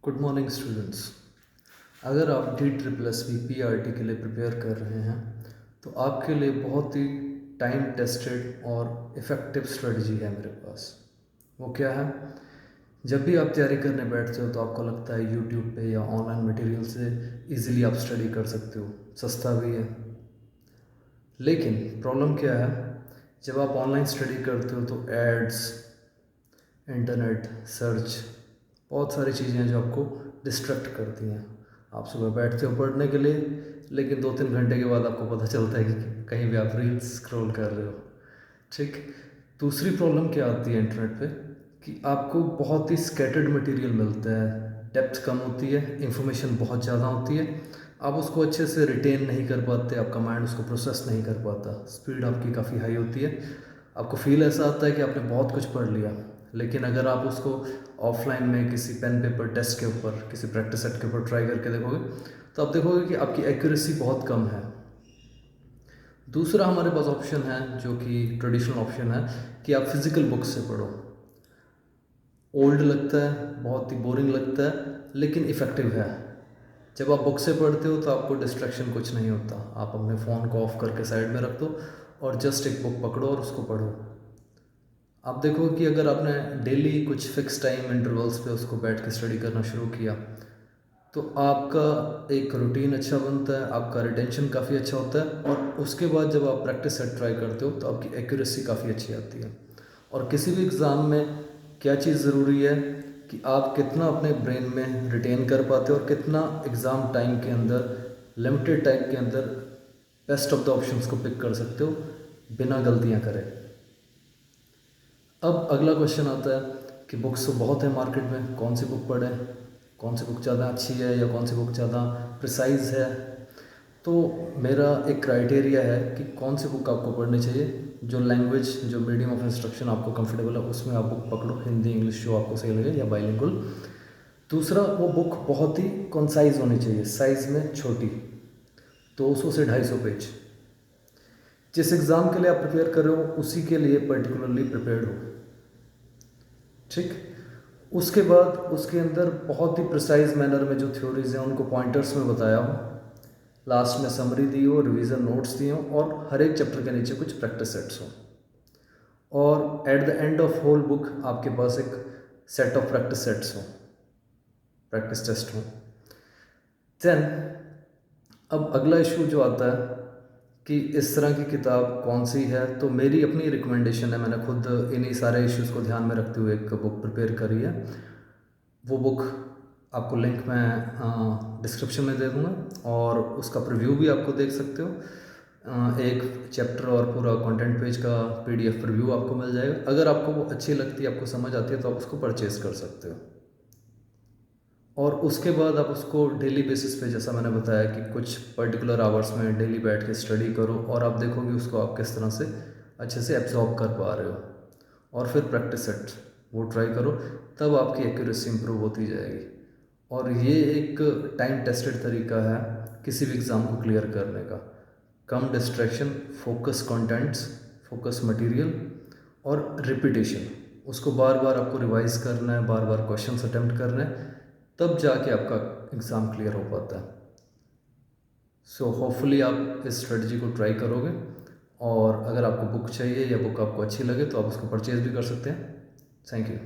Good morning students. अगर आप DSSSB के लिए प्रिपेयर कर रहे हैं तो आपके लिए बहुत ही टाइम टेस्टेड और इफ़ेक्टिव स्ट्रेटजी है मेरे पास। वो क्या है? जब भी आप तैयारी करने बैठते हो तो आपको लगता है यूट्यूब पे या ऑनलाइन मटेरियल से इजीली आप स्टडी कर सकते हो, सस्ता भी है। लेकिन प्रॉब्लम क्या है, जब आप ऑनलाइन स्टडी करते हो तो एड्स, इंटरनेट सर्च, बहुत सारी चीज़ें हैं जो आपको डिस्ट्रैक्ट करती हैं। आप सुबह बैठते हो पढ़ने के लिए, लेकिन 2-3 घंटे के बाद आपको पता चलता है कि कहीं भी आप रील्स स्क्रॉल कर रहे हो। ठीक। दूसरी प्रॉब्लम क्या आती है इंटरनेट पे कि आपको बहुत ही स्कैटर्ड मटेरियल मिलता है, डेप्थ कम होती है, इंफॉर्मेशन बहुत ज़्यादा होती है, आप उसको अच्छे से रिटेन नहीं कर पाते, आपका माइंड उसको प्रोसेस नहीं कर पाता, स्पीड आपकी काफ़ी हाई होती है, आपको फील ऐसा आता है कि आपने बहुत कुछ पढ़ लिया। लेकिन अगर आप उसको ऑफलाइन में किसी पेन पेपर टेस्ट के ऊपर, किसी प्रैक्टिस सेट के ऊपर ट्राई करके देखोगे तो आप देखोगे कि आपकी एक्यूरेसी बहुत कम है। दूसरा हमारे पास ऑप्शन है जो कि ट्रेडिशनल ऑप्शन है कि आप फिज़िकल बुक से पढ़ो। ओल्ड लगता है, बहुत ही बोरिंग लगता है, लेकिन इफ़ेक्टिव है। जब आप बुक से पढ़ते हो तो आपको डिस्ट्रैक्शन कुछ नहीं होता, आप अपने फ़ोन को ऑफ करके साइड में रख दो और जस्ट एक बुक पकड़ो और उसको पढ़ो। आप देखो कि अगर आपने डेली कुछ फिक्स टाइम इंटरवल्स पे उसको बैठ के स्टडी करना शुरू किया तो आपका एक रूटीन अच्छा बनता है, आपका रिटेंशन काफ़ी अच्छा होता है और उसके बाद जब आप प्रैक्टिस सेट ट्राई करते हो तो आपकी एक्यूरेसी काफ़ी अच्छी आती है। और किसी भी एग्ज़ाम में क्या चीज़ ज़रूरी है कि आप कितना अपने ब्रेन में रिटेन कर पाते हो और कितना एग्ज़ाम टाइम के अंदर, लिमिटेड टाइम के अंदर बेस्ट ऑफ द ऑप्शंस को पिक कर सकते हो बिना गलतियाँ करे। अब अगला क्वेश्चन आता है कि बुक्स तो बहुत है मार्केट में, कौन सी बुक पढ़ें, कौन सी बुक ज़्यादा अच्छी है या कौन सी बुक ज़्यादा प्रिसाइज है। तो मेरा एक क्राइटेरिया है कि कौन सी बुक आपको पढ़नी चाहिए, जो लैंग्वेज, जो मीडियम ऑफ इंस्ट्रक्शन आपको कंफर्टेबल है उसमें आप बुक पकड़ो, हिंदी इंग्लिश जो आपको सही लगे या बाइलिंगुअल। दूसरा, वो बुक बहुत ही कंसाइज होनी चाहिए, साइज़ में छोटी, 200 से 250 पेज। जिस एग्ज़ाम के लिए आप प्रिपेयर कर रहे हो उसी के लिए पर्टिकुलरली प्रिपेयर्ड हो। ठीक। उसके बाद उसके अंदर बहुत ही प्रिसाइज मैनर में जो थ्योरीज हैं उनको पॉइंटर्स में बताया हो, लास्ट में समरी दी हो, रिवीजन नोट्स दिए हो और हर एक चैप्टर के नीचे कुछ प्रैक्टिस सेट्स हो और at the end of whole book आपके पास एक सेट ऑफ प्रैक्टिस सेट्स हो, प्रैक्टिस टेस्ट हो। देन अब अगला इशू जो आता है कि इस तरह की किताब कौन सी है, तो मेरी अपनी रिकमेंडेशन है, मैंने खुद इन्हीं सारे इश्यूज़ को ध्यान में रखते हुए एक बुक प्रिपेयर करी है। वो बुक आपको लिंक मैं डिस्क्रिप्शन में दे दूँगा और उसका प्रीव्यू भी आपको देख सकते हो। एक चैप्टर और पूरा कंटेंट पेज का PDF प्रीव्यू आपको मिल जाएगा। अगर आपको वो अच्छी लगती है, आपको समझ आती है तो आप उसको परचेज़ कर सकते हो और उसके बाद आप उसको डेली बेसिस पे, जैसा मैंने बताया कि कुछ पर्टिकुलर आवर्स में डेली बैठ के स्टडी करो और आप देखोगे उसको आप किस तरह से अच्छे से एब्जॉर्ब कर पा रहे हो और फिर प्रैक्टिस सेट वो ट्राई करो, तब आपकी एक्यूरेसी इंप्रूव होती जाएगी। और ये एक टाइम टेस्टेड तरीका है किसी भी एग्ज़ाम को क्लियर करने का। कम distraction, focus contents, focus material और रिपीटेशन, उसको बार बार आपको रिवाइज करना है, बार बार क्वेश्चंस अटेम्प्ट करना है, तब जाके आपका एग्ज़ाम क्लियर हो पाता है। सो होपफुली आप इस स्ट्रेटजी को ट्राई करोगे और अगर आपको बुक चाहिए या बुक आपको अच्छी लगे तो आप उसको परचेज़ भी कर सकते हैं। Thank you.